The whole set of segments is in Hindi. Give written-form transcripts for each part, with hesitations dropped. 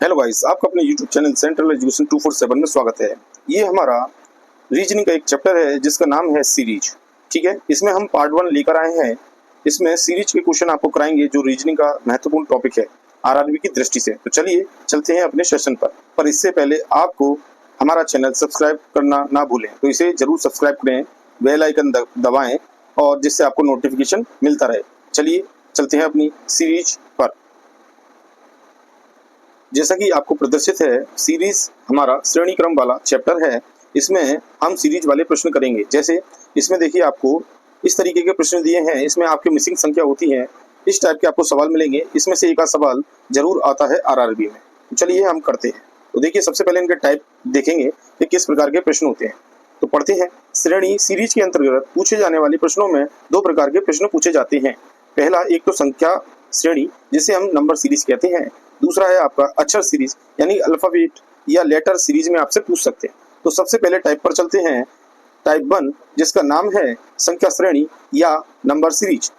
हेलो गाइस, आपका अपने यूट्यूब चैनल सेंट्रल एजुकेशन 247 में स्वागत है। ये हमारा रीजनिंग का एक चैप्टर है जिसका नाम है सीरीज। ठीक है, इसमें हम पार्ट 1 लेकर आए हैं। इसमें सीरीज के क्वेश्चन आपको कराएंगे जो रीजनिंग का महत्वपूर्ण टॉपिक है आरआरबी की दृष्टि से। तो चलिए चलते हैं अपने सेशन पर इससे पहले आपको हमारा चैनल सब्सक्राइब करना ना भूलें, तो इसे जरूर सब्सक्राइब करें, बेल आइकन दबाएं और जिससे आपको नोटिफिकेशन मिलता रहे। चलिए चलते हैं अपनी सीरीज पर। जैसा कि आपको प्रदर्शित है, सीरीज हमारा श्रेणी क्रम वाला चैप्टर है। इसमें हम सीरीज वाले प्रश्न करेंगे। जैसे इसमें देखिए आपको इस तरीके के प्रश्न दिए हैं, इसमें आपकी मिसिंग संख्या होती है, इस टाइप के आपको सवाल मिलेंगे। इसमें से एक आध सवाल जरूर आता है आरआरबी में। तो चलिए हम करते हैं। तो देखिए सबसे पहले इनके टाइप देखेंगे कि किस प्रकार के प्रश्न होते हैं। तो पढ़ते हैं। श्रेणी सीरीज के अंतर्गत पूछे जाने वाले प्रश्नों में दो प्रकार के प्रश्न पूछे जाते हैं। पहला एक तो संख्या श्रेणी जिसे हम नंबर सीरीज कहते हैं। दूसरा है आपका अक्षर सीरीज यानी अल्फाबेट या लेटर सीरीज में आपसे पूछ सकते हैं। तो सबसे पहले टाइप पर चलते हैं, टाइप 1 जिसका नाम है संख्या श्रेणी या नंबर सीरीज।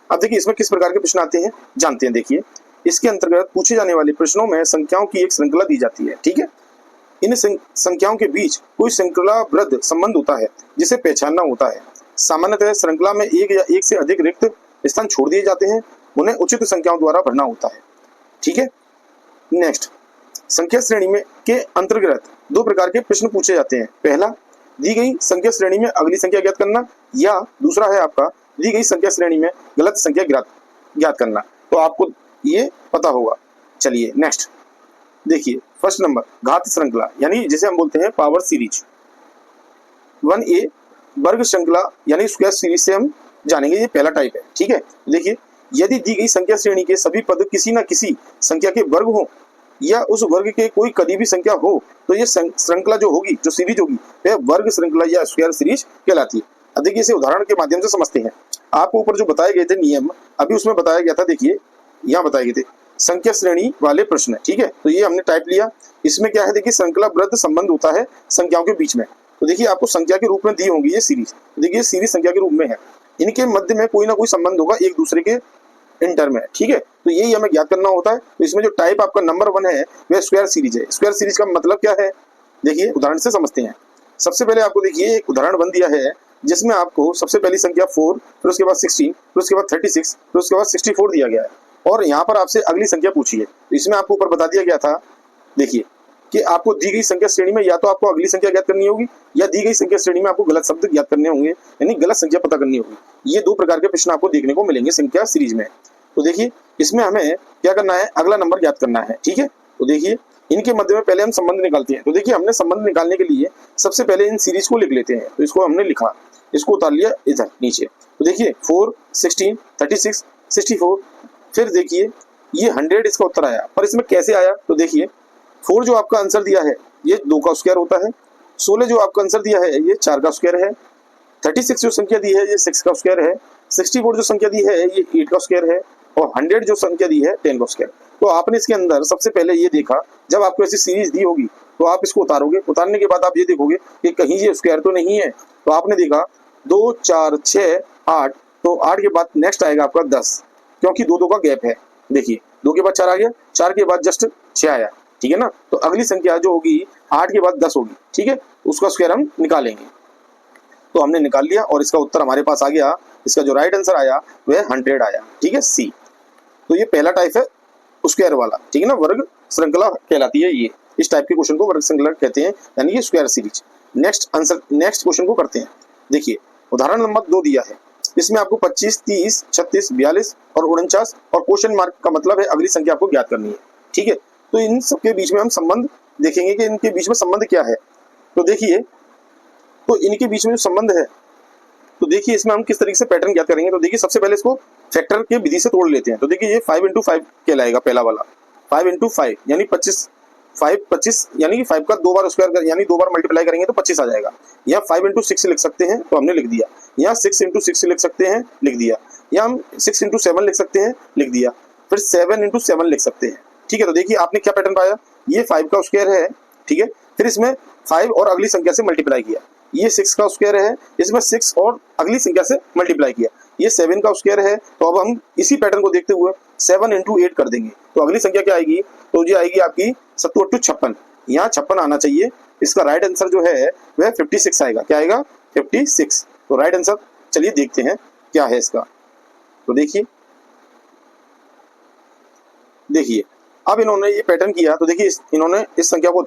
अब देखिए इसमें किस प्रकार के प्रश्न आते हैं जानते हैं। देखिए इसके अंतर्गत पूछे जाने वाले प्रश्नों में संख्याओं की एक श्रृंखला दी जाती है। ठीक है, इन संख्याओं के बीच कोई श्रृंखलाबद्ध संबंध होता है जिसे पहचानना होता है। सामान्यतः श्रृंखला में एक या एक से अधिक रिक्त स्थान छोड़ दिए जाते हैं, उन्हें उचित संख्याओं द्वारा भरना होता है। ठीक है, नेक्स्ट संख्या श्रेणी में के अंतर्गत दो प्रकार के प्रश्न पूछे जाते हैं। पहला दी गई संख्या श्रेणी में अगली संख्या ज्ञात करना, या दूसरा है आपका दी गई संख्या श्रेणी में गलत संख्या ज्ञात करना। तो आपको ये पता होगा। चलिए नेक्स्ट देखिए, फर्स्ट नंबर घात श्रृंखला यानी जिसे हम बोलते हैं पावर सीरीज। 1A वर्ग श्रृंखला यानी स्क्वायर सीरीज से हम जानेंगे, ये पहला टाइप है। ठीक है, देखिए यदि दी गई संख्या श्रेणी के सभी पद किसी न किसी संख्या के वर्ग हो या उस वर्ग के कोई करीबी संख्या हो तो ये श्रृंखला जो होगी, जो सीरीज होगी, वह वर्ग श्रृंखला या स्क्वायर सीरीज कहलाती है। अब देखिए इसे उदाहरण के माध्यम से समझते हैं। आपको ऊपर जो बताए गए थे नियम, अभी उसमें बताया गया था, देखिए यहाँ बताए गए थे संख्या श्रेणी वाले प्रश्न। ठीक है, तो ये हमने टाइप लिया। इसमें क्या है, देखिए श्रृंखलाबद्ध संबंध होता है संख्याओं के बीच में। तो देखिए आपको संख्या के रूप में दी होंगी ये सीरीज। देखिए सीरीज संख्या के रूप में है, इनके मध्य में कोई ना कोई संबंध होगा एक दूसरे के इंटर में। ठीक है, तो यही हमें ज्ञात करना होता है। तो इसमें जो टाइप आपका नंबर 1 है वह स्क्वायर सीरीज है। स्क्वायर सीरीज का मतलब क्या है, देखिए उदाहरण से समझते हैं। सबसे पहले आपको देखिए एक उदाहरण 1 दिया है जिसमें आपको सबसे पहली संख्या 4, फिर उसके बाद 16, फिर उसके बाद 36, फिर उसके बाद 64 दिया गया है और यहाँ पर आपसे अगली संख्या पूछी है। तो इसमें आपको ऊपर बता दिया गया था, देखिए कि आपको दी गई संख्या श्रेणी में या तो आपको अगली संख्या ज्ञात करनी होगी या दी गई संख्या श्रेणी में आपको गलत शब्द ज्ञात करने होंगे, यानी गलत संख्या पता करनी होगी। ये दो प्रकार के प्रश्न आपको देखने को मिलेंगे संख्या सीरीज में। तो देखिए इसमें हमें क्या करना है, अगला नंबर ज्ञात करना है। ठीक है, तो देखिए इनके मध्य में पहले हम संबंध निकालते हैं। तो देखिए हमने संबंध निकालने के लिए सबसे पहले इन सीरीज को लिख लेते हैं। तो इसको हमने लिखा, इसको उतार लिया इधर नीचे। तो देखिए 4, 16, 36, 64, फिर देखिए ये 100 इसका उत्तर आया। पर इसमें कैसे आया, तो देखिए 4 जो आपका आंसर दिया है ये 2 का स्क्वायर होता है, 16 जो आपका आंसर दिया है ये 4 का स्क्वायर है, 36 जो संख्या दी है ये 6 का स्क्वायर है, 64 जो संख्या दी है ये 8 का स्क्वायर है और 100 जो संख्या दी है 10 का स्क्वायर। तो आपने इसके अंदर सबसे पहले ये देखा, जब आपको ऐसी सीरीज दी होगी तो आप इसको उतारोगे। उतारने के बाद आप ये देखोगे कि कहीं ये स्क्वायर तो नहीं है। तो आपने देखा 2, 4, 6, 8, तो 8 के बाद नेक्स्ट आएगा आपका 10, क्योंकि 2 का गैप है। देखिए 2 के बाद 4 आ गया, 4 के बाद जस्ट 6 आया। ठीक है ना, तो अगली संख्या जो होगी 8 के बाद 10 होगी। ठीक है, उसका स्क्वायर हम निकालेंगे। तो हमने निकाल लिया और इसका उत्तर हमारे पास आ गया। इसका जो राइट आंसर आया वह 100 आया। ठीक है, सी। तो ये पहला टाइप है स्क्वायर वाला। ठीक है ना, वर्ग श्रृंखला कहलाती है ये। इस टाइप के क्वेश्चन को वर्ग श्रृंखला कहते हैं, यानी ये स्क्वायर सीरीज। नेक्स्ट क्वेश्चन को करते हैं। देखिए उदाहरण नंबर 2 दिया है, इसमें आपको 25, 30, 36, 42 और 49 और क्वेश्चन मार्क का मतलब है अगली संख्या आपको ज्ञात करनी है। ठीक है, तो इन सबके बीच में हम संबंध देखेंगे कि इनके बीच में संबंध क्या है। तो देखिए तो इनके बीच में जो संबंध है, तो देखिए इसमें हम किस तरीके से पैटर्न ज्ञात करेंगे। तो देखिए सबसे पहले इसको फैक्टर के विधि से तोड़ लेते हैं। तो देखिए ये 5 × 5 कहलाएगा पहला वाला। 5 × 5 यानी 25, 25 यानी कि 5 का 2 बार स्क्वायर यानी 2 बार मल्टीप्लाई करेंगे तो 25 आ जाएगा। यहाँ 5 × 6 लिख सकते हैं, तो हमने लिख दिया। यहाँ 6 × 6 लिख सकते हैं, लिख दिया। यहाँ हम 6 × 7 लिख सकते हैं, लिख दिया। फिर 7 × 7 लिख सकते हैं। ठीक है, तो देखिए आपने क्या पैटर्न पाया, ये 5 का स्क्वायर है। ठीक है, फिर इसमें 5 और अगली संख्या से मल्टीप्लाई किया, ये 6 का स्क्वायर है, इसमें 6 और अगली संख्या से मल्टीप्लाई किया, ये 7 का स्क्वायर है, तो अब हम इसी पैटर्न को देखते हुए 7 इंटू 8 कर देंगे, तो अगली संख्या क्या आएगी, तो ये आएगी आपकी 7 8 56, यहाँ 56 आना चाहिए। इसका राइट आंसर जो है वह 56 आएगा। क्या आएगा? 56। तो राइट आंसर चलिए देखते हैं क्या है इसका। तो देखिए अब इन्होंने ये पैटर्न किया, तो देखिए इन्होंने इस संख्या को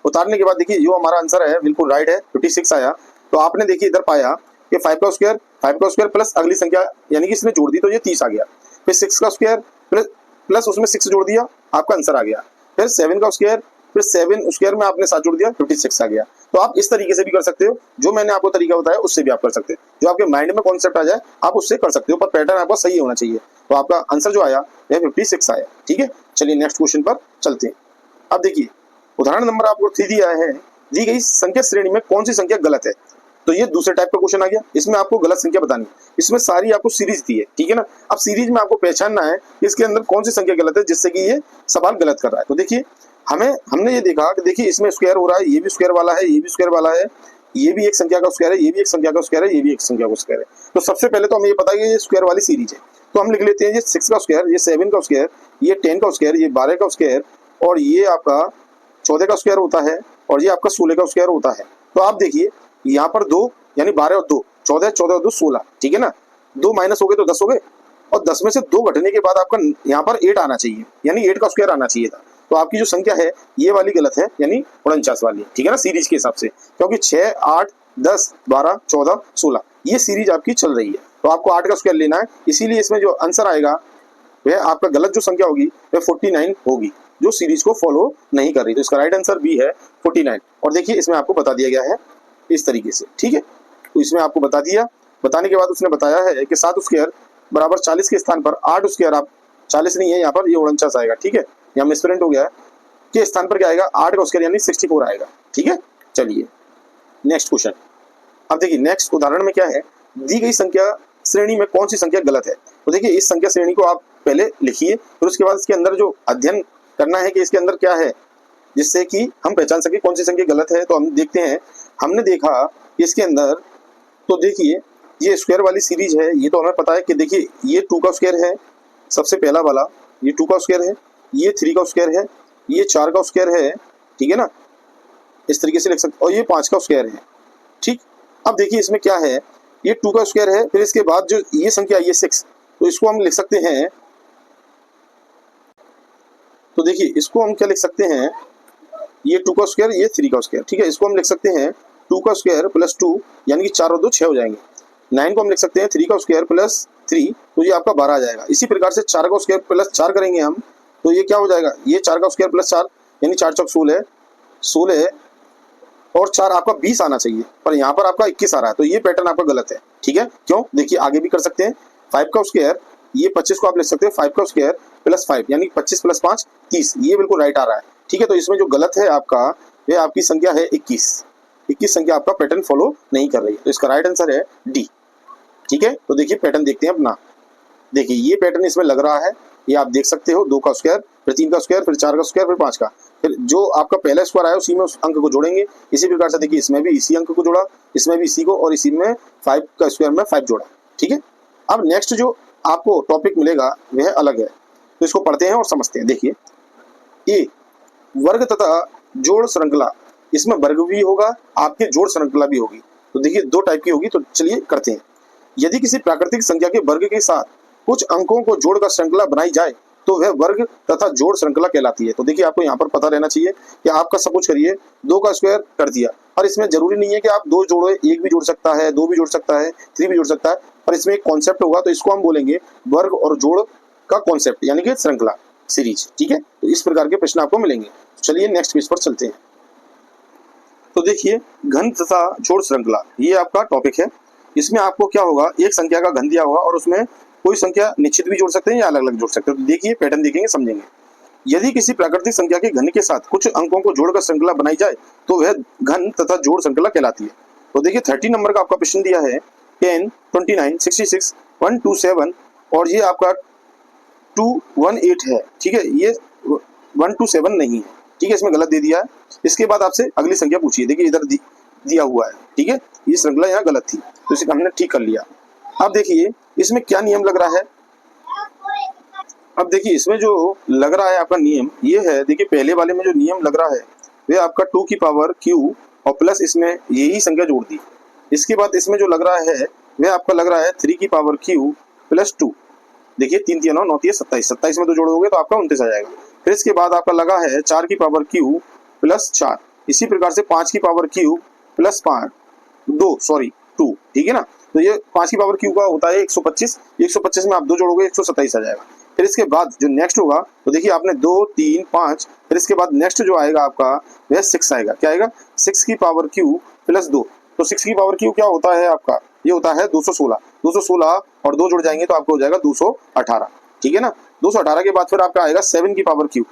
उतारने के बाद देखिए जो हमारा आंसर है बिल्कुल राइट है, 56 आया। तो आपने देखिए इधर पाया कि 5 का स्क्वायर प्लस अगली संख्या यानी कि इसने जोड़ दी तो ये 30 आ गया। फिर 6 का स्क्वायर प्लस उसमें 6 जोड़ दिया, आपका आंसर आ गया। फिर 7 का स्क्वायर, फिर 7 स्क्वायर में आपने 7 जोड़ दिया, 56 आ गया। तो आप इस तरीके से भी कर सकते हो, जो मैंने आपको तरीका बताया उससे भी आप कर सकते हो, जो आपके माइंड में कॉन्सेप्ट आ जाए आप उससे कर सकते हो, पर पैटर्न आपका सही होना चाहिए। तो आपका आंसर जो आया वह 56 आया। ठीक है, चलिए नेक्स्ट क्वेश्चन पर चलते हैं। अब देखिए उदाहरण नंबर आपको 3 दिया है, दी गई संख्या श्रेणी में कौन सी संख्या गलत है। तो ये दूसरे टाइप का क्वेश्चन आ गया, इसमें आपको गलत संख्या बतानी है। इसमें सारी आपको सीरीज दी है, ठीक है ना। अब सीरीज में आपको पहचानना है कि इसके अंदर कौन सी संख्या गलत है जिससे कि ये सवाल गलत कर रहा है। तो देखिए हमने ये देखा कि देखिए इसमें स्क्वायर हो रहा है, ये भी स्क्वायर वाला है, ये भी स्क्वायर वाला है, ये भी एक संख्या का स्क्वायर है, ये भी एक संख्या का स्क्वायर है, ये भी एक संख्या का स्क्वायर है। तो सबसे पहले तो हमें ये पता है कि ये स्क्वायर वाली सीरीज है, तो हम लिख लेते हैं ये 6 का स्क्वायर, ये 7 का स्क्वायर, ये 10 का स्क्वायर, ये 12 का स्क्वायर, और ये आपका 14 का स्क्वायर होता है, और ये आपका 16 का स्क्वायर होता है। तो आप देखिए यहाँ पर 2 यानी 12 और 2 14, 14 और 2 16, ठीक है ना। 2 माइनस हो गए तो 10 हो गए, और 10 में से 2 घटने के बाद आपका यहाँ पर 8 आना चाहिए, यानी 8 का स्क्वायर आना चाहिए था। तो आपकी जो संख्या है ये वाली गलत है, यानी 49 वाली, ठीक है ना, सीरीज के हिसाब से, क्योंकि 6 8 10 12 14 16 ये सीरीज आपकी चल रही है। तो आपको 8 का स्क्वायर लेना है, इसीलिए इसमें जो आंसर आएगा वह आपका गलत जो संख्या होगी वह 49 होगी, जो सीरीज को फॉलो नहीं कर रही। तो इसका राइट आंसर बी है 49। और देखिए इसमें आपको बता दिया गया है इस तरीके से, ठीक है। तो इसमें आपको बता दिया, बताने के बाद उसने बताया है कि 7 स्क्वायर बराबर 40 के स्थान पर 8 स्क्वायर, आप 40 नहीं है यहाँ पर, ये 49 आएगा, ठीक है, यहाँ मिसप्रिंट हो गया है, के स्थान पर क्या आएगा 8 का स्क्वायर यानी 64 आएगा, ठीक है। चलिए नेक्स्ट क्वेश्चन। अब देखिए नेक्स्ट उदाहरण में क्या है, दी गई संख्या श्रेणी में कौन सी संख्या गलत है। तो देखिए इस संख्या श्रेणी को आप पहले लिखिए, फिर उसके बाद इसके अंदर जो अध्ययन करना है कि इसके अंदर क्या है, जिससे कि हम पहचान सके कौन सी संख्या गलत है। तो हम देखते हैं, हमने देखा कि इसके अंदर, तो देखिए ये स्क्वायर वाली सीरीज है, ये तो हमें पता है कि देखिए ये 2 का स्क्वायर है, सबसे पहला वाला ये 2 का स्क्वायर है, ये 3 का स्क्वायर है, ये 4 का स्क्वायर है, ठीक है ना, इस तरीके से लिख सकते, और ये 5 का स्क्वायर है, ठीक। अब देखिए इसमें क्या है, ये 2 का स्क्वायर है, फिर इसके बाद जो ये संख्या ये 6, तो इसको हम लिख सकते हैं, तो देखिए इसको हम क्या लिख सकते हैं, ये 2 का स्क्वायर, ये 3 का स्क्वायर, ठीक है। इसको हम लिख सकते हैं 2 का स्क्वायर प्लस 2 यानी कि 4 और 2 6 हो जाएंगे। 9 को हम लिख सकते हैं 3 का स्क्वायर प्लस 3, तो ये आपका 12 आ जाएगा। इसी प्रकार से 4 का स्क्वायर प्लस 4 करेंगे हम, तो ये क्या हो जाएगा, ये 4 का स्क्वायर प्लस 4 यानी 4 चौक 16 और 4 आपका 20 आना चाहिए, पर यहाँ पर आपका 21 आ रहा है, तो ये पैटर्न आपका गलत है, ठीक है। क्यों, देखिए आगे भी कर सकते हैं। 5 का स्क्वायर, ये 25 को आप लिख सकते हैं 5 का स्क्वायर प्लस 5 यानी 25 प्लस 5 30, ये बिल्कुल राइट आ रहा है, ठीक है। तो इसमें जो गलत है आपका, वह आपकी संख्या है 21 संख्या आपका पैटर्न फॉलो नहीं कर रही है, तो इसका राइट आंसर है डी, ठीक है। तो देखिए पैटर्न देखते हैं अपना, देखिए ये पैटर्न इसमें लग रहा है, ये आप देख सकते हो, 2 का स्क्वायर, फिर 3 का स्क्वायर, फिर 4 का स्क्वायर, फिर 5 का, फिर जो आपका पहला स्क्वायर आया उसी में उस अंक को जोड़ेंगे। इसी प्रकार से देखिए इसमें भी इसी अंक को जोड़ा, इसमें भी इसी को, और इसी में 5 का स्क्वायर में 5 जोड़ा, ठीक है। अब नेक्स्ट जो आपको टॉपिक मिलेगा वह अलग है, तो इसको पढ़ते हैं और समझते हैं। देखिए ए वर्ग तथा जोड़ श्रृंखला, इसमें वर्ग भी होगा, आपके जोड़ श्रृंखला भी होगी। तो देखिए 2 टाइप की होगी, तो चलिए करते हैं। यदि किसी प्राकृतिक संख्या के वर्ग के साथ कुछ अंकों को जोड़कर श्रृंखला बनाई जाए तो वह वर्ग तथा जोड़ श्रृंखला कहलाती है। तो देखिए आपको यहाँ पर पता रहना चाहिए कि आपका सपोज करिए 2 का स्क्वायर कर दिया, और इसमें जरूरी नहीं है कि आप 2 जोड़े, 1 भी जोड़ सकता है, 2 भी जोड़ सकता है, 3 भी जोड़ सकता है, पर इसमें एक कॉन्सेप्ट होगा, तो इसको हम बोलेंगे वर्ग और जोड़ का कॉन्सेप्ट, यानी कि श्रृंखला सीरीज, ठीक है। तो इस प्रकार के प्रश्न आपको मिलेंगे। चलिए नेक्स्ट पेज पर चलते हैं। तो देखिए घन तथा जोड़ श्रृंखला, ये आपका टॉपिक है। इसमें आपको क्या होगा, एक संख्या का घन दिया होगा और उसमें कोई संख्या निश्चित भी जोड़ सकते हैं या अलग अलग जोड़ सकते हैं। तो देखिए पैटर्न देखेंगे, समझेंगे। यदि किसी प्राकृतिक संख्या के घन के साथ कुछ अंकों को जोड़कर श्रृंखला बनाई जाए तो वह घन तथा जोड़ श्रृंखला कहलाती है। तो देखिए 30 नंबर का आपका प्रश्न दिया है, 10 29 66 127, और ये आपका 218 है, ठीक है, ये 127 नहीं है, ठीक है, इसमें गलत दे दिया है। इसके बाद आपसे अगली संख्या पूछिए, देखिए इधर दिया हुआ है, ठीक है, ये श्रृंखला यहाँ गलत थी, तो इसे हमने ठीक कर लिया। अब देखिए इसमें क्या नियम लग रहा है। अब देखिए इसमें जो लग रहा है आपका नियम ये है, देखिए पहले वाले में जो नियम लग रहा है वे आपका 2 की पावर क्यू और प्लस इसमें यही संख्या जोड़ दी। इसके बाद इसमें जो लग रहा है वह आपका लग रहा है 3 की पावर क्यू प्लस 2। देखिए 3 3 9 9 3 27, 27 में 2 जोड़ोगे तो आपका 29 आ जाएगा। फिर इसके बाद आपका लगा है 4 की पावर क्यू प्लस 4। इसी प्रकार से 5 की पावर क्यू प्लस 5 2, ठीक है ना। तो ये 5 की पावर क्यू का होता है 125, 125 में आप 2 जोड़ोगे 127 आ जाएगा। फिर इसके बाद जो नेक्स्ट होगा तो देखिए आपने 2 3 5, फिर इसके बाद नेक्स्ट जो आएगा आपका वह 6 आएगा। क्या आएगा? 6 की पावर क्यू प्लस 2। तो 6 की पावर क्यू क्या होता है आपका? ये होता है 216। 216 और 2 जुड़ जाएंगे तो आपको हो जाएगा 218, ठीक है ना। 218 के बाद फिर आपका आएगा 7 की पावर क्यू,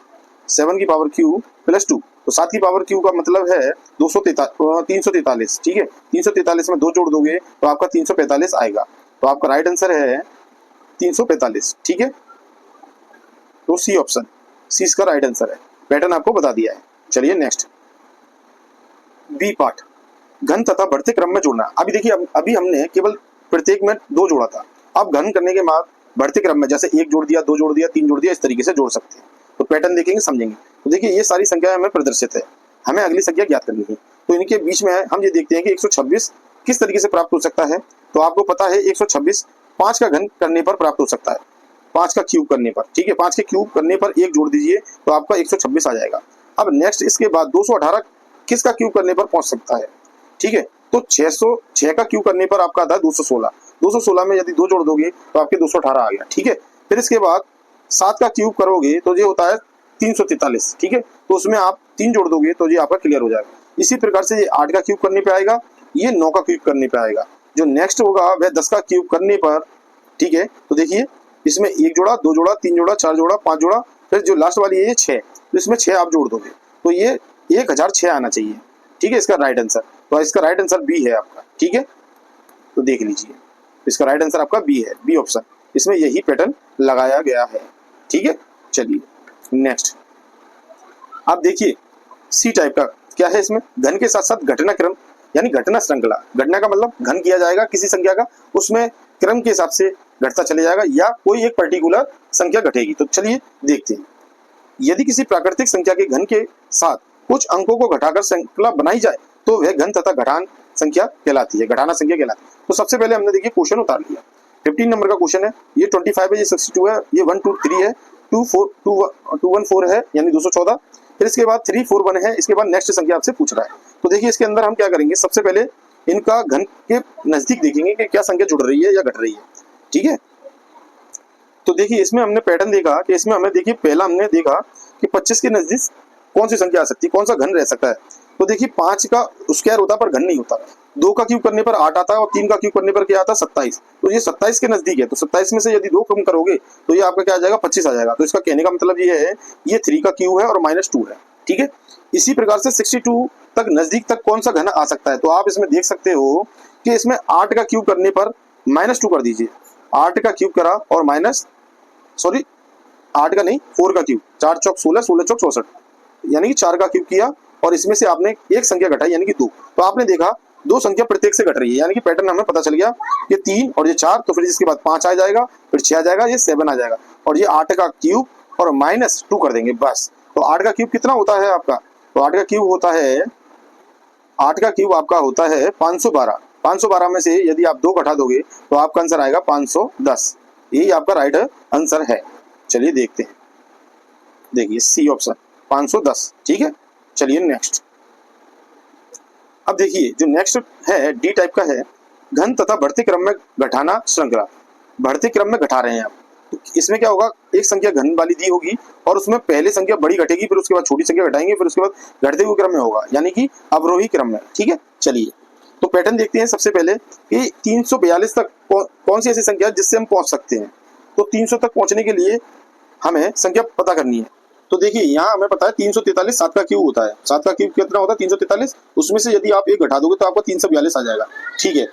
7 की पावर क्यू प्लस 2। तो 7 की पावर क्यू का मतलब है 343, ठीक है। 343 में 2 जोड़ दोगे तो आपका 345 आएगा। तो आपका राइट आंसर है 345, ठीक है। तो सी ऑप्शन, सी इसका राइट आंसर है। पैटर्न आपको बता दिया है। चलिए नेक्स्ट बी पार्ट, घन तथा बढ़ते क्रम में जोड़ना। अभी देखिए अभी हमने केवल प्रत्येक में 2 जोड़ा था। अब घन करने के बाद बढ़ते क्रम में जैसे 1 जोड़ दिया, 2 जोड़ दिया, 3 जोड़ दिया, इस तरीके से जोड़ सकते हैं। तो पैटर्न देखेंगे समझेंगे। तो देखिए ये सारी संख्याएं हमें प्रदर्शित है, हमें अगली संख्या ज्ञात करनी है। तो इनके बीच में हम ये देखते हैं कि 126 किस तरीके से प्राप्त हो सकता है। तो आपको पता है 126 5 का घन करने पर प्राप्त हो सकता है, 5 का क्यूब करने पर, ठीक है। 5 के क्यूब करने पर 1 जोड़ दीजिए तो आपका 126 आ जाएगा। अब नेक्स्ट इसके बाद 218 किसका क्यूब करने पर पहुंच सकता है, ठीक है। तो 606 का क्यूब करने पर आपका आता है 216। 216 में यदि 2 जोड़ दोगे तो आपके 218 आ गया, ठीक है। फिर इसके बाद 7 का क्यूब करोगे तो ये होता है 343, ठीक है। तो उसमें आप 3 जोड़ दोगे तो ये आपका क्लियर हो जाएगा। इसी प्रकार से ये 8 का क्यूब करने पे आएगा, ये 9 का क्यूब करने पे आएगा। जो नेक्स्ट होगा वह 10 का क्यूब करने पर, ठीक है। तो देखिए इसमें 1 जोड़ा, 2 जोड़ा, 3 जोड़ा, 4 जोड़ा, 5 जोड़ा, फिर जो लास्ट वाली है ये 6, तो इसमें 6 आप जोड़ दोगे तो ये 1006 आना चाहिए, ठीक है। इसका राइट आंसर, तो इसका राइट आंसर बी है आपका, ठीक है। तो देख लीजिए इसका राइट आंसर आपका बी है, बी ऑप्शन। इसमें यही पैटर्न लगाया गया है, ठीक है। चलिए नेक्स्ट आप देखिए सी टाइप का क्या है। इसमें घन के साथ साथ घटना क्रम यानी घटना श्रृंखला। घटना का मतलब घन किया जाएगा किसी संख्या का, उसमें क्रम के हिसाब से घटता चले जाएगा या कोई एक पर्टिकुलर संख्या घटेगी। तो चलिए देखते हैं। यदि किसी प्राकृतिक संख्या के घन के साथ कुछ अंकों को घटाकर श्रृंखला बनाई जाए तो वह घन तथा घटान संख्या कहलाती है, घटाना संख्या कहलाती है। तो सबसे पहले हमने देखिए क्वेश्चन उतार लिया। 15 नंबर का क्वेश्चन है, ये 25 है, ये 62 है, ये 123 है, 214 है यानी 214। फिर इसके बाद 341 है। इसके बाद नेक्स्ट संख्या आपसे पूछ रहा है। तो देखिए इसके अंदर हम क्या करेंगे, सबसे पहले इनका घन के नजदीक देखेंगे कि क्या संख्या जुड़ रही है या घट रही है, ठीक है। तो देखिए इसमें हमने पैटर्न देखा कि इसमें हमें देखिए पहला हमने देखा कि 25 के नजदीक कौन सी संख्या आ सकती है, कौन सा घन रह सकता है। तो देखिए 5 का स्क्वायर होता पर घन नहीं होता, 2 का क्यूब करने पर 8 आता है और 3 का क्यूब करने पर क्या आता है 27। तो ये 27 के नजदीक है। तो 27 में से यदि 2 कम करोगे तो ये आपका क्या आ जाएगा 25 आ जाएगा। तो इसका कहने का मतलब ये है ये 3 का क्यूब है और -2 है, ठीक है। इसी प्रकार से 62 तक नजदीक तक कौन सा घन आ सकता है। तो आप इसमें देख सकते हो कि इसमें 8 का क्यूब करने पर -2 कर दीजिए। 8 का क्यूब करा और 8 का नहीं 4 का क्यूब, 4 चौक 16, 16 चौक 64, यानी कि 4 का क्यूब किया और इसमें से आपने एक संख्या घटाई यानी कि 2। तो आपने देखा 2 संख्या प्रत्येक से घट रही है, यानी कि पैटर्न हमें पता चल गया। ये 3 और ये 4, तो फिर इसके बाद 5 आ जाएगा, फिर 6 आ जाएगा, ये 7 आ जाएगा और ये 8 का क्यूब और -2 कर देंगे बस। तो 8 का क्यूब कितना होता है आपका? तो 8 का क्यूब होता है, 8 का क्यूब आपका होता है 512। 512 में से यदि आप 2 घटा दोगे तो आपका आंसर आएगा 510। यही आपका राइट आंसर है। चलिए देखते हैं, देखिए सी ऑप्शन 510, ठीक है। चलिए नेक्स्ट। अब देखिए जो नेक्स्ट है डी टाइप का है, घन तथा बढ़ते क्रम में घटाना श्रृंखला। बढ़ते क्रम में घटा रहे हैं आप, तो इसमें क्या होगा, एक संख्या घन वाली दी होगी और उसमें पहले संख्या बड़ी घटेगी, फिर उसके बाद छोटी संख्या घटाएंगे, फिर उसके बाद घटते हुए क्रम में होगा, यानी कि अवरोही क्रम में, ठीक है। चलिए तो पैटर्न देखते हैं। सबसे पहले कि 342 तक कौन सी ऐसी संख्या है जिससे हम पहुंच सकते हैं। तो 300 तक पहुंचने के लिए हमें संख्या पता करनी है। तो देखिए यहाँ हमें पता है 343 7 का क्यूब होता है। 7 का क्यूब कितना होता है 343, उसमें से यदि आप एक घटा दोगे तो आपको 342 आ जाएगा, ठीक है।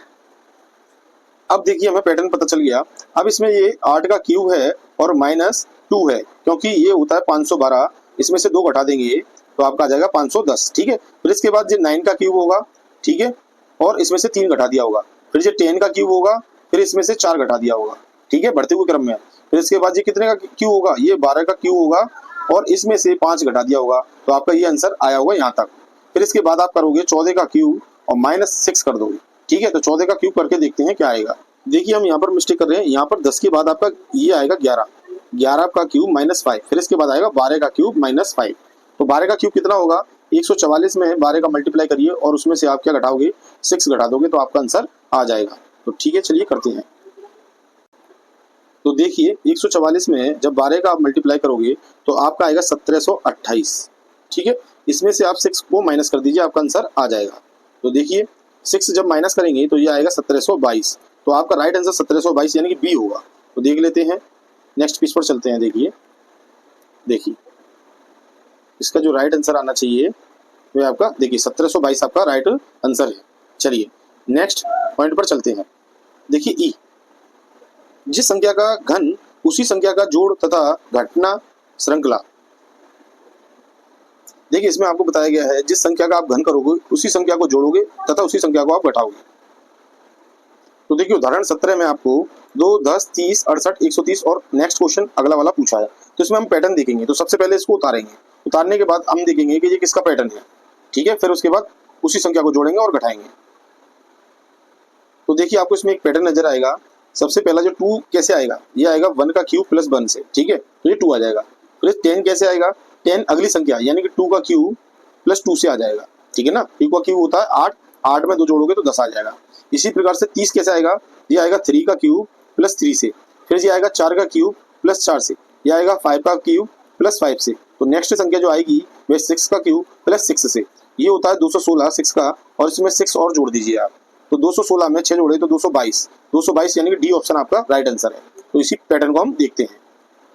अब देखिए हमें पैटर्न पता चल गया। अब इसमें ये 8 का क्यूब है और -2 है, क्योंकि ये होता है 512, इसमें से 2 घटा देंगे तो आपका आ जाएगा 510, ठीक है। फिर इसके बाद ये 9 का क्यूब होगा, ठीक है, और इसमें से 3 घटा दिया होगा। फिर ये 10 का क्यूब होगा, फिर इसमें से 4 घटा दिया होगा, ठीक है, बढ़ते हुए क्रम में। फिर इसके बाद ये कितने का क्यू होगा, ये 12 का क्यू होगा और इसमें से 5 घटा दिया होगा, तो आपका ये आंसर आया होगा यहाँ तक। फिर इसके बाद आप करोगे 14 का क्यू और -6 कर दोगे, ठीक है। तो 14 का क्यूब करके देखते हैं क्या आएगा। देखिए हम यहाँ पर मिस्टेक कर रहे हैं, यहाँ पर 10 के बाद आपका ये आएगा 11, 11 का क्यूब -5, फिर इसके बाद आएगा 12 का क्यूब -5। तो 12 का क्यूब कितना होगा, 144 में 12 का मल्टीप्लाई करिए और उसमें से आप क्या घटाओगे, 6 घटा दोगे तो आपका आंसर आ जाएगा। तो ठीक है, चलिए करते हैं। तो देखिए 144 में जब 12 का आप मल्टीप्लाई करोगे तो आपका आएगा 1728, ठीक है। इसमें से आप 6 को माइनस कर दीजिए, आपका आंसर आ जाएगा। तो देखिए 6 जब माइनस करेंगे तो ये आएगा 1722, तो आपका राइट आंसर 1722 यानी कि बी होगा। तो देख लेते हैं, नेक्स्ट पेज पर चलते हैं। देखिए इसका जो राइट आंसर आना चाहिए वो आपका, देखिए 1722 आपका राइट आंसर है। चलिए नेक्स्ट पॉइंट पर चलते हैं। देखिए ई, जिस संख्या का घन उसी संख्या का जोड़ तथा घटना श्रृंखला। देखिए इसमें आपको बताया गया है जिस संख्या का आप घन करोगे उसी संख्या को जोड़ोगे तथा उसी संख्या को आप घटाओगे। तो देखिए उदाहरण 17 में आपको 2, 10, 30, 68, 130 और नेक्स्ट क्वेश्चन अगला वाला पूछा है। तो इसमें हम पैटर्न देखेंगे। तो सबसे पहले इसको उतारेंगे, उतारने के बाद हम देखेंगे कि ये किसका पैटर्न है, ठीक है। फिर उसके बाद उसी संख्या को जोड़ेंगे और घटाएंगे। तो देखिए आपको इसमें एक पैटर्न नजर आएगा। सबसे पहला जो 2 कैसे आएगा, ये आएगा 1 का क्यूब प्लस 1 से, ठीक है, तो ये 2 आ जाएगा। फिर 10 कैसे आएगा, 10 अगली संख्या यानी कि 2 का क्यूब प्लस 2 से आ जाएगा, ठीक है ना। 2 का क्यूब होता है 8, 8 में 2 जोड़ोगे तो 10 आ जाएगा। इसी प्रकार से 30 कैसे आएगा, ये आएगा 3 का क्यूब प्लस 3 से। फिर ये आएगा 4 का क्यूब प्लस 4 से, ये आएगा 5 का क्यूब प्लस 5 से। तो नेक्स्ट संख्या जो आएगी वह 6 का क्यूब प्लस 6 से, ये होता है 216 6 का, और इसमें 6 और जोड़ दीजिए आप। तो 216 में 6 जोड़े तो 222, 222 यानी कि डी ऑप्शन आपका राइट आंसर है। तो इसी पैटर्न को हम देखते हैं।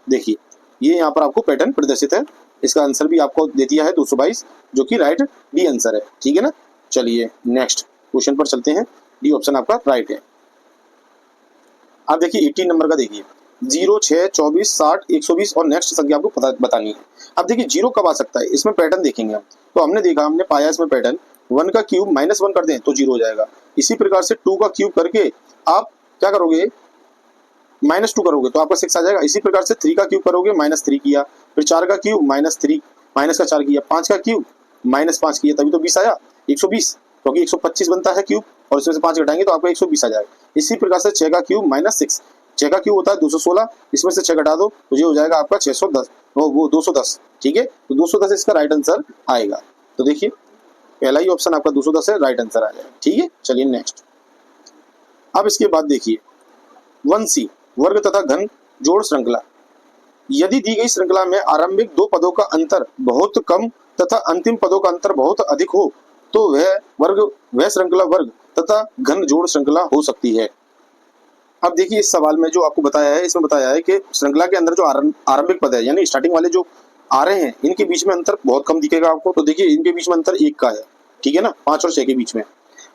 देखिए ये यहाँ पर आपको पैटर्न प्रदर्शित है, इसका आंसर भी आपको दे दिया है 222, जो कि राइट डी आंसर है, ठीक है ना। चलिए नेक्स्ट क्वेश्चन पर चलते हैं। डी ऑप्शन आपका राइट है। आप देखिए 18 नंबर का देखिए, 0, 6, 24, 60, 120 और नेक्स्ट संख्या आपको बतानी है। अब देखिए 0 कब आ सकता है, इसमें पैटर्न देखेंगे हम। तो हमने पाया इसमें पैटर्न, 1 का क्यूब -1 कर दें तो 0 हो जाएगा। इसी प्रकार से 2 का क्यूब करके आप क्या करोगे, -2 करोगे तो आपका 6 आ जाएगा। इसी प्रकार से 3 का क्यूब करोगे, -3 किया। फिर 4 का क्यूब -3, माइनस का 4 किया। 5 का क्यूब -5 किया, तभी तो 20 आया, 120, क्योंकि 125 बनता है क्यूब और इसमें से 5 घटाएंगे तो आपका 120 आ जाएगा। इसी प्रकार से 6 का क्यूब -6, 6 का क्यूब होता है 216, इसमें से 6 घटा दो तो ये हो जाएगा आपका 610, वो 210, ठीक है। तो 210 इसका राइट आंसर आएगा। तो देखिए पहला ही ऑप्शन आपका 210 है, राइट आंसर आ जाएगा, ठीक है। चलिए नेक्स्ट। अब इसके बाद देखिए 1C, वर्ग तथा घन जोड़ श्रृंखला। यदि दी गई श्रृंखला में आरंभिक 2 पदों का अंतर बहुत कम तथा अंतिम पदों का अंतर बहुत अधिक हो तो वह श्रृंखला वर्ग तथा घन जोड़ श्रृंखला हो सकती है। अब देखिए इस सवाल में जो आपको बताया है, इसमें बताया है कि श्रृंखला के अंदर जो आरंभिक पद है यानी स्टार्टिंग वाले जो आ रहे हैं, इनके बीच में अंतर बहुत कम दिखेगा आपको। तो देखिए इनके बीच में अंतर 1 का है, ठीक है ना, 5 और 6 के बीच में।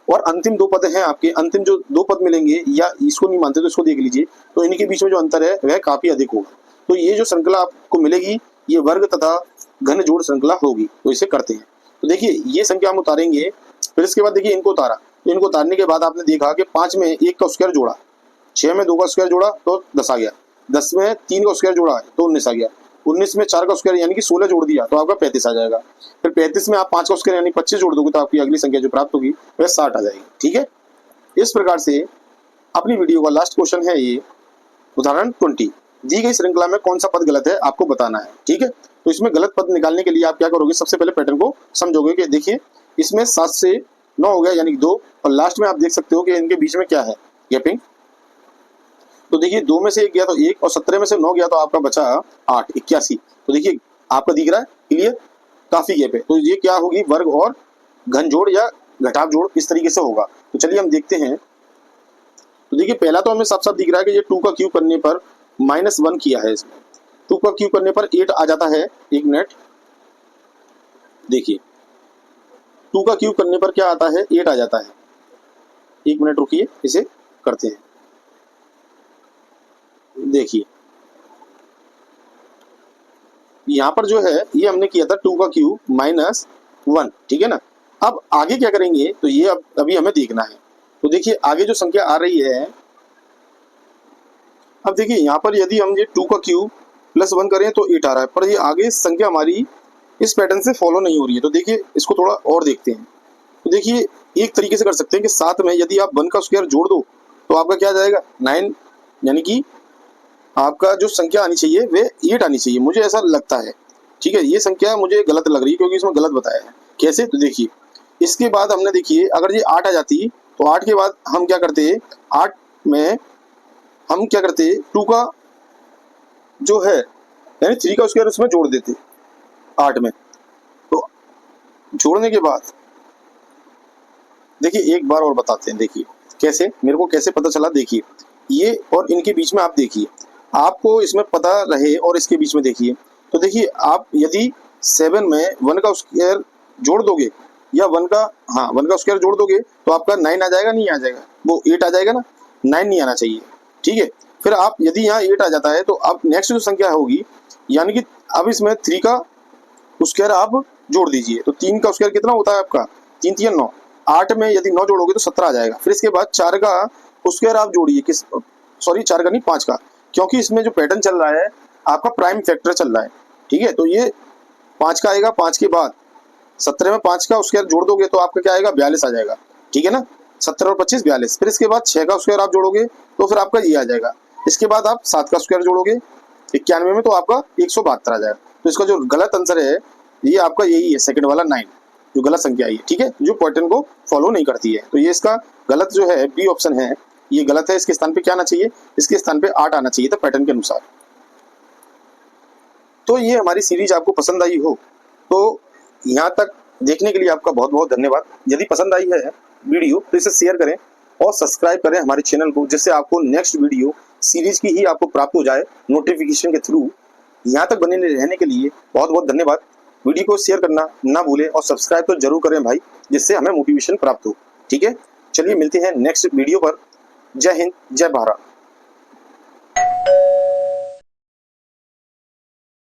और अंतिम 2 पद हैं आपके, अंतिम जो 2 पद मिलेंगे, या इसको नहीं मानते तो इसको देख लीजिए, तो इनके बीच में जो अंतर है वह काफी अधिक होगा। तो ये जो श्रृंखला आपको मिलेगी ये वर्ग तथा घन जोड़ श्रृंखला होगी। तो इसे करते हैं। तो देखिए ये संख्या हम उतारेंगे, फिर इसके बाद देखिए इनको उतारा। तो इनको उतारने के बाद आपने देखा कि 5 में 1 का स्क्वायर जोड़ा, 6 में 2 का स्क्वायर जोड़ा तो 10 आ गया, 10 में 3 का स्क्वायर जोड़ा तो 19 आ गया, 19 में 4 का स्क्वायर यानी कि 16 जोड़ दिया तो आपका 35 आ जाएगा। फिर 35 में आप 5 का स्क्वायर यानी 25 जोड़ दोगे तो आपकी अगली संख्या जो प्राप्त होगी वह 60 आ जाएगी, ठीक है। इस प्रकार से अपनी वीडियो का लास्ट क्वेश्चन है ये, उदाहरण 20। दी गई श्रृंखला में कौन सा पद गलत है आपको बताना है, ठीक है। तो इसमें गलत पद निकालने के लिए आप क्या करोगे, सबसे पहले पैटर्न को समझोगे कि देखिए इसमें 7 से 9 हो गया यानी कि 2, और लास्ट में आप देख सकते हो कि इनके बीच में क्या है, गैपिंग। तो देखिए 2 में से 1 गया तो 1, और 17 में से 9 गया तो आपका बचा 8, 81। तो देखिए आपका दिख रहा है क्लियर, काफी गैप है। तो ये क्या होगी, वर्ग और घन जोड़ या घटाव जोड़ इस तरीके से होगा। तो चलिए हम देखते हैं। तो देखिए पहला तो हमें साफ साफ दिख रहा है कि ये 2 का क्यूब करने पर -1 किया है, इसमें 2 का क्यूब करने पर 8 आ जाता है। 1 मिनट, देखिए 2 का क्यूब करने पर क्या आता है, 8 आ जाता है। 1 मिनट रुकिए, इसे करते हैं। देखिए यहाँ पर जो है ये हमने किया था 2 का क्यूब -1, ठीक है ना। अब आगे क्या करेंगे तो ये अभी हमें देखना है। तो देखिए आगे जो संख्या आ रही है अब देखिए यहाँ पर यदि हम ये 2 का क्यूब प्लस 1 करें तो 8 आ रहा है, पर ये आगे संख्या हमारी इस पैटर्न से फॉलो नहीं हो रही है। तो देखिए इसको थोड़ा और देखते हैं। तो देखिए एक तरीके से कर सकते हैं कि साथ में यदि आप 1 का स्क्वायर जोड़ दो तो आपका क्या आ जाएगा 9, यानी कि आपका जो संख्या आनी चाहिए वे 8 आनी चाहिए, मुझे ऐसा लगता है। ठीक है, ये संख्या मुझे गलत लग रही है क्योंकि इसमें गलत बताया है। कैसे? तो देखिए इसके बाद हमने देखिए अगर ये 8 आ जाती तो 8 के बाद हम क्या करते, 8 में हम क्या करते 2 का जो है यानी 3 का स्क्वायर उसमें जोड़ देते 8 में। तो जोड़ने के बाद देखिए एक बार और बताते हैं, देखिए कैसे मेरे को कैसे पता चला। देखिए ये और इनके बीच में आप देखिए, आपको इसमें पता रहे और इसके बीच में देखिए। तो देखिए आप यदि 7 में 1 का स्क्वायर जोड़ दोगे या 1 का स्क्वायर जोड़ दोगे तो आपका 9 आ जाएगा, नहीं आ जाएगा? वो 8 आ जाएगा ना, 9 नहीं आना चाहिए। ठीक है, फिर आप यदि यहाँ 8 आ जाता है तो अब नेक्स्ट जो संख्या होगी यानी कि अब इसमें 3 का स्क्वायर आप जोड़ दीजिए। तो 3 का स्क्वायर कितना होता है आपका, 3 3 9, 8 में यदि 9 जोड़ोगे तो 17 आ जाएगा। फिर इसके बाद 4 का स्क्वायर आप जोड़िए, 4 का नहीं 5 का, क्योंकि इसमें जो पैटर्न चल रहा है आपका प्राइम फैक्टर चल रहा है। ठीक है, तो ये 5 का आएगा, 5 के बाद 17 में 5 का स्क्वायर जोड़ दोगे तो आपका क्या आएगा 42 आ जाएगा। ठीक है ना, 17 और 25 42। फिर इसके बाद 6 का स्क्वायर आप जोड़ोगे तो फिर आपका ये आ जाएगा। इसके बाद आप 7 का स्क्वायर जोड़ोगे 91 में तो आपका 172 आ जाएगा। तो इसका जो गलत आंसर है ये आपका यही है, सेकंड वाला 9 जो गलत संख्या है। ठीक है, जो पैटर्न को फॉलो नहीं करती है। तो ये इसका गलत जो है बी ऑप्शन है, ये गलत है। इसके स्थान पे क्या आना चाहिए, इसके स्थान पे 8 आना चाहिए था पैटर्न के अनुसार। तो ये हमारी सीरीज आपको पसंद आई हो तो यहाँ तक देखने के लिए आपका बहुत बहुत धन्यवाद। यदि पसंद आई है वीडियो तो इसे शेयर करें और सब्सक्राइब करें हमारे चैनल को, जिससे आपको नेक्स्ट वीडियो सीरीज की ही आपको प्राप्त हो जाए नोटिफिकेशन के थ्रू। यहाँ तक बने रहने के लिए बहुत बहुत धन्यवाद। वीडियो को शेयर करना ना भूलें और सब्सक्राइब तो जरूर करें भाई, जिससे हमें मोटिवेशन प्राप्त हो। ठीक है, चलिए मिलते हैं नेक्स्ट वीडियो पर। जय हिंद, जय भारत।